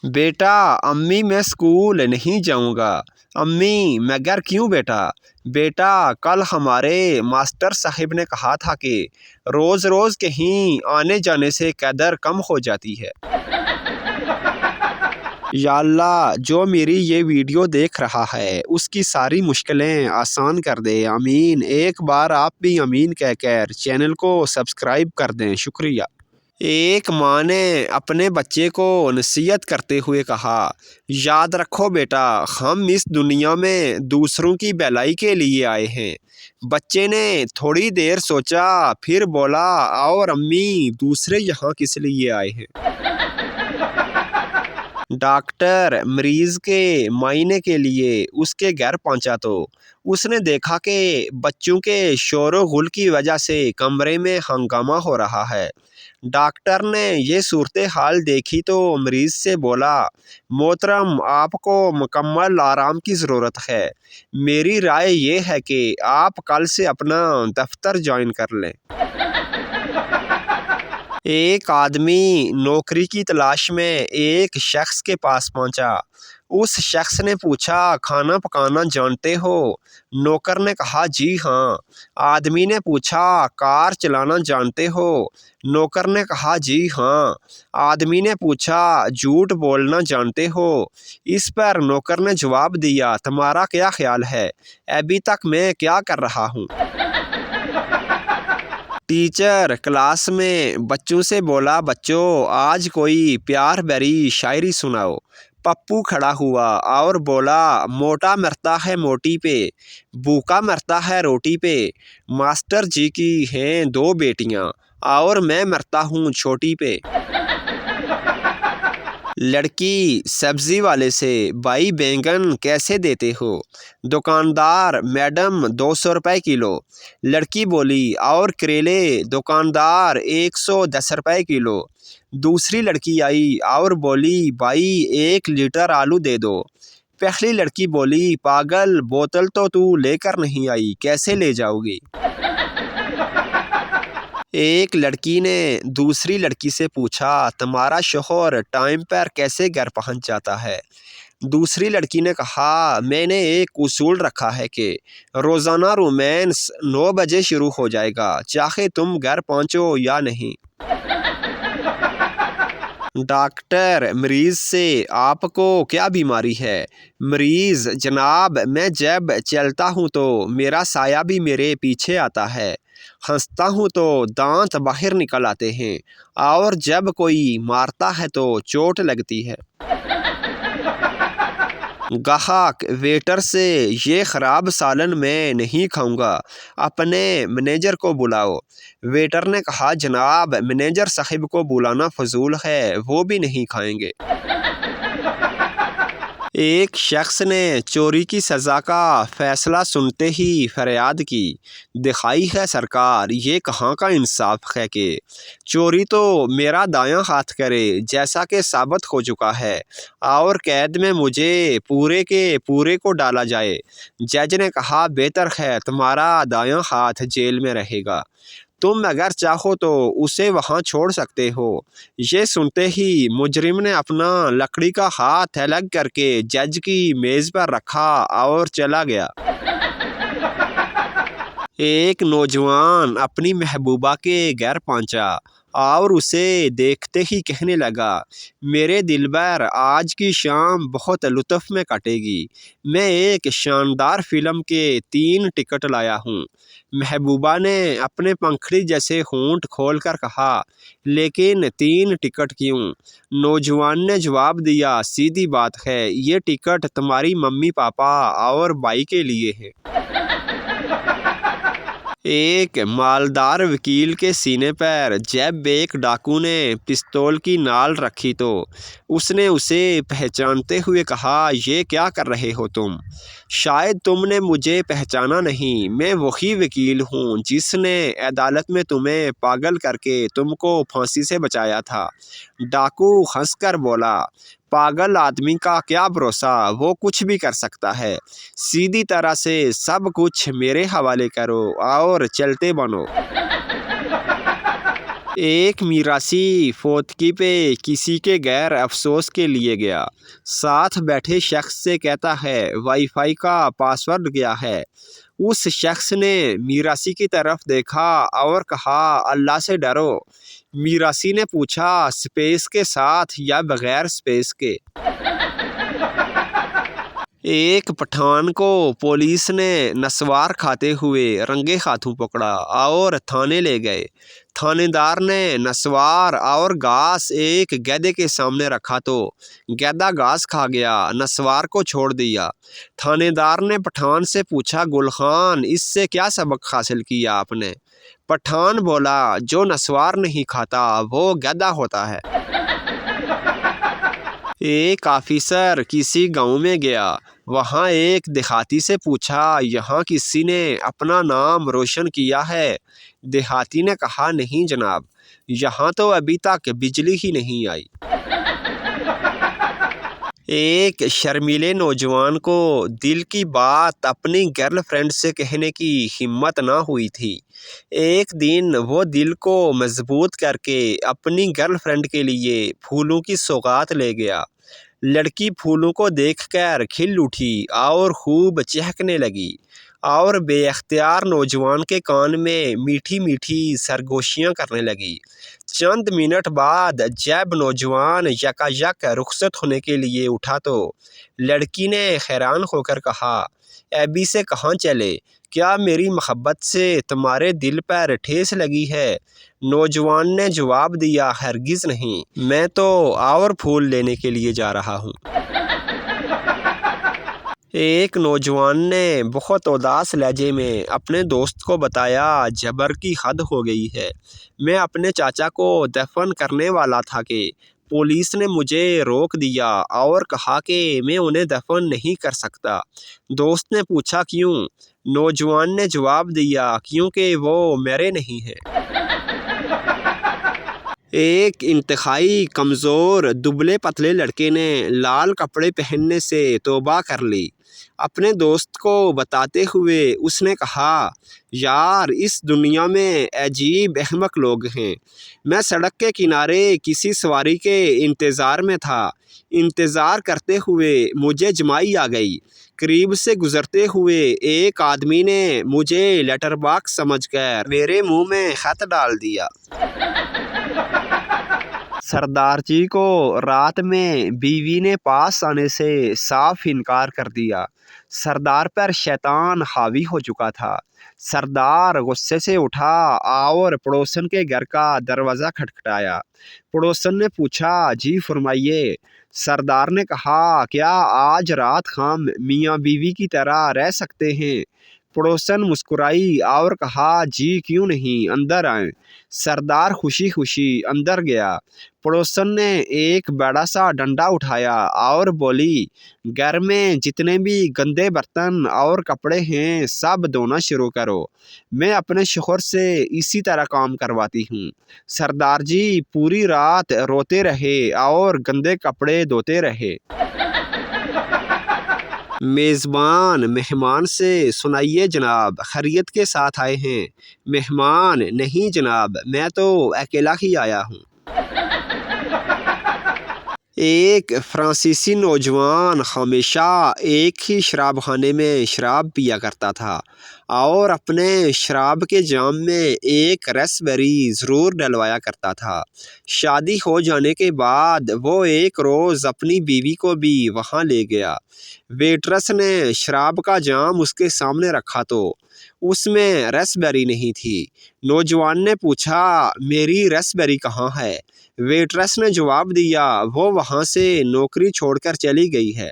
बेटा, अम्मी मैं स्कूल नहीं जाऊँगा। अम्मी मैं घर क्यों बेटा? बेटा, कल हमारे मास्टर साहिब ने कहा था कि रोज़ रोज़ कहीं आने जाने से कदर कम हो जाती है। या अल्लाह, जो मेरी ये वीडियो देख रहा है उसकी सारी मुश्किलें आसान कर दे, आमीन। एक बार आप भी आमीन कहकर चैनल को सब्सक्राइब कर दें, शुक्रिया। एक माँ ने अपने बच्चे को नसीहत करते हुए कहा, याद रखो बेटा, हम इस दुनिया में दूसरों की भलाई के लिए आए हैं। बच्चे ने थोड़ी देर सोचा, फिर बोला, और अम्मी, दूसरे यहाँ किस लिए आए हैं? डॉक्टर मरीज के मायने के लिए उसके घर पहुंचा तो उसने देखा कि बच्चों के शोर गुल की वजह से कमरे में हंगामा हो रहा है। डॉक्टर ने ये सूरत हाल देखी तो मरीज से बोला, मोहतरम, आपको मुकम्मल आराम की ज़रूरत है। मेरी राय ये है कि आप कल से अपना दफ्तर ज्वाइन कर लें। एक आदमी नौकरी की तलाश में एक शख्स के पास पहुंचा। उस शख्स ने पूछा, खाना पकाना जानते हो? नौकर ने कहा, जी हाँ। आदमी ने पूछा, कार चलाना जानते हो? नौकर ने कहा, जी हाँ। आदमी ने पूछा, झूठ बोलना जानते हो? इस पर नौकर ने जवाब दिया, तुम्हारा क्या ख्याल है, अभी तक मैं क्या कर रहा हूँ? टीचर क्लास में बच्चों से बोला, बच्चों, आज कोई प्यार भरी शायरी सुनाओ। पप्पू खड़ा हुआ और बोला, मोटा मरता है मोटी पे, भूखा मरता है रोटी पे। मास्टर जी की हैं दो बेटियां और मैं मरता हूँ छोटी पे। लड़की सब्जी वाले से, भाई बैंगन कैसे देते हो? दुकानदार, मैडम 200 रुपये किलो। लड़की बोली, और करेले? दुकानदार, 110 रुपये किलो। दूसरी लड़की आई और बोली, भाई 1 लीटर आलू दे दो। पहली लड़की बोली, पागल, बोतल तो तू लेकर नहीं आई, कैसे ले जाओगी? एक लड़की ने दूसरी लड़की से पूछा, तुम्हारा शौहर टाइम पर कैसे घर पहुंच जाता है? दूसरी लड़की ने कहा, मैंने एक उसूल रखा है कि रोज़ाना रोमांस 9 बजे शुरू हो जाएगा, चाहे तुम घर पहुंचो या नहीं। डॉक्टर मरीज से, आपको क्या बीमारी है? मरीज, जनाब, मैं जब चलता हूँ तो मेरा साया भी मेरे पीछे आता है, हंसता हूँ तो दांत बाहर निकल आते हैं, और जब कोई मारता है तो चोट लगती है। गाहक वेटर से, ये ख़राब सालन मैं नहीं खाऊंगा, अपने मैनेजर को बुलाओ। वेटर ने कहा, जनाब, मैनेजर साहिब को बुलाना फजूल है, वो भी नहीं खाएंगे। एक शख्स ने चोरी की सज़ा का फैसला सुनते ही फरियाद की, दिखाई है सरकार, ये कहाँ का इंसाफ है कि चोरी तो मेरा दायां हाथ करे, जैसा कि साबित हो चुका है, और कैद में मुझे पूरे के पूरे को डाला जाए। जज ने कहा, बेहतर है तुम्हारा दायां हाथ जेल में रहेगा, तुम अगर चाहो तो उसे वहां छोड़ सकते हो। ये सुनते ही मुजरिम ने अपना लकड़ी का हाथ अलग करके जज की मेज पर रखा और चला गया। एक नौजवान अपनी महबूबा के घर पहुंचा और उसे देखते ही कहने लगा, मेरे दिलबर, आज की शाम बहुत लुत्फ़ में कटेगी। मैं एक शानदार फ़िल्म के 3 टिकट लाया हूँ। महबूबा ने अपने पंखड़ी जैसे होंठ खोलकर कहा, लेकिन 3 टिकट क्यों? नौजवान ने जवाब दिया, सीधी बात है, ये टिकट तुम्हारी मम्मी पापा और भाई के लिए है। एक मालदार वकील के सीने पर जब एक डाकू ने पिस्तौल की नाल रखी तो उसने उसे पहचानते हुए कहा, ये क्या कर रहे हो तुम? शायद तुमने मुझे पहचाना नहीं, मैं वही वकील हूँ जिसने अदालत में तुम्हें पागल करके तुमको फांसी से बचाया था। डाकू हंसकर बोला, पागल आदमी का क्या भरोसा, वो कुछ भी कर सकता है। सीधी तरह से सब कुछ मेरे हवाले करो और चलते बनो। ایک میراثی فوتگی پہ کسی کے غیر افسوس کے لیے گیا، ساتھ بیٹھے شخص سے کہتا ہے وائی فائی کا پاسورڈ گیا ہے۔ اس شخص نے میراثی کی طرف دیکھا اور کہا اللہ سے ڈرو۔ میراثی نے پوچھا سپیس کے ساتھ یا بغیر سپیس کے؟ ایک پٹھان کو پولیس نے نسوار کھاتے ہوئے رنگے ہاتھوں پکڑا اور تھانے لے گئے۔ تھانے دار نے نسوار اور گھاس ایک گدھے کے سامنے رکھا تو گدھا گھاس کھا گیا، نسوار کو چھوڑ دیا۔ تھانے دار نے پٹھان سے پوچھا گل خان اس سے کیا سبق حاصل کیا آپ نے؟ پٹھان بولا جو نسوار نہیں کھاتا وہ گدھا ہوتا ہے۔ ایک آفیسر کسی گاؤں میں گیا، وہاں ایک دیہاتی سے پوچھا یہاں کسی نے اپنا نام روشن کیا ہے؟ دیہاتی نے کہا نہیں جناب، یہاں تو ابھی تک بجلی ہی نہیں آئی۔ ایک شرمیلے نوجوان کو دل کی بات اپنی گرل فرینڈ سے کہنے کی ہمت نہ ہوئی تھی۔ ایک دن وہ دل کو مضبوط کر کے اپنی گرل فرینڈ کے لیے پھولوں کی سوغات لے گیا۔ لڑکی پھولوں کو دیکھ کر کھل اٹھی اور خوب چہکنے لگی اور بے اختیار نوجوان کے کان میں میٹھی میٹھی سرگوشیاں کرنے لگی۔ چند منٹ بعد جب نوجوان یکایک رخصت ہونے کے لیے اٹھا تو لڑکی نے حیران ہو کر کہا ابھی سے کہاں چلے؟ کیا میری محبت سے تمہارے دل پر ٹھیس لگی ہے؟ نوجوان نے جواب دیا ہرگز نہیں، میں تو اور پھول لینے کے لیے جا رہا ہوں۔ ایک نوجوان نے بہت اداس لہجے میں اپنے دوست کو بتایا جبر کی حد ہو گئی ہے، میں اپنے چاچا کو دفن کرنے والا تھا کہ پولیس نے مجھے روک دیا اور کہا کہ میں انہیں دفن نہیں کر سکتا۔ دوست نے پوچھا کیوں؟ نوجوان نے جواب دیا کیونکہ وہ میرے نہیں ہیں۔ ایک انتہائی کمزور دبلے پتلے لڑکے نے لال کپڑے پہننے سے توبہ کر لی۔ اپنے دوست کو بتاتے ہوئے اس نے کہا یار اس دنیا میں عجیب احمق لوگ ہیں۔ میں سڑک کے کنارے کسی سواری کے انتظار میں تھا، انتظار کرتے ہوئے مجھے جمائی آ گئی۔ قریب سے گزرتے ہوئے ایک آدمی نے مجھے لیٹر باکس سمجھ کر میرے منہ میں خط ڈال دیا۔ سردار جی کو رات میں بیوی نے پاس آنے سے صاف انکار کر دیا۔ سردار پر شیطان حاوی ہو چکا تھا۔ سردار غصے سے اٹھا اور پڑوسن کے گھر کا دروازہ کھٹکھٹایا۔ پڑوسن نے پوچھا جی فرمائیے۔ سردار نے کہا کیا آج رات ہم میاں بیوی کی طرح رہ سکتے ہیں؟ پڑوسن مسکرائی اور کہا جی کیوں نہیں، اندر آئیں۔ سردار خوشی خوشی اندر گیا۔ پڑوسن نے ایک بڑا سا ڈنڈا اٹھایا اور بولی گھر میں جتنے بھی گندے برتن اور کپڑے ہیں سب دھونا شروع کرو، میں اپنے شوہر سے اسی طرح کام کرواتی ہوں۔ سردار جی پوری رات روتے رہے اور گندے کپڑے دھوتے رہے۔ میزبان مہمان سے سنائیے جناب خیریت کے ساتھ آئے ہیں؟ مہمان نہیں جناب، میں تو اکیلا ہی آیا ہوں۔ ایک فرانسیسی نوجوان ہمیشہ ایک ہی شراب خانے میں شراب پیا کرتا تھا اور اپنے شراب کے جام میں ایک رس بیری ضرور ڈلوایا کرتا تھا۔ شادی ہو جانے کے بعد وہ ایک روز اپنی بیوی کو بھی وہاں لے گیا۔ ویٹرس نے شراب کا جام اس کے سامنے رکھا تو اس میں رس بیری نہیں تھی۔ نوجوان نے پوچھا میری رس بیری کہاں ہے؟ ویٹرس نے جواب دیا وہ وہاں سے نوکری چھوڑ کر چلی گئی ہے۔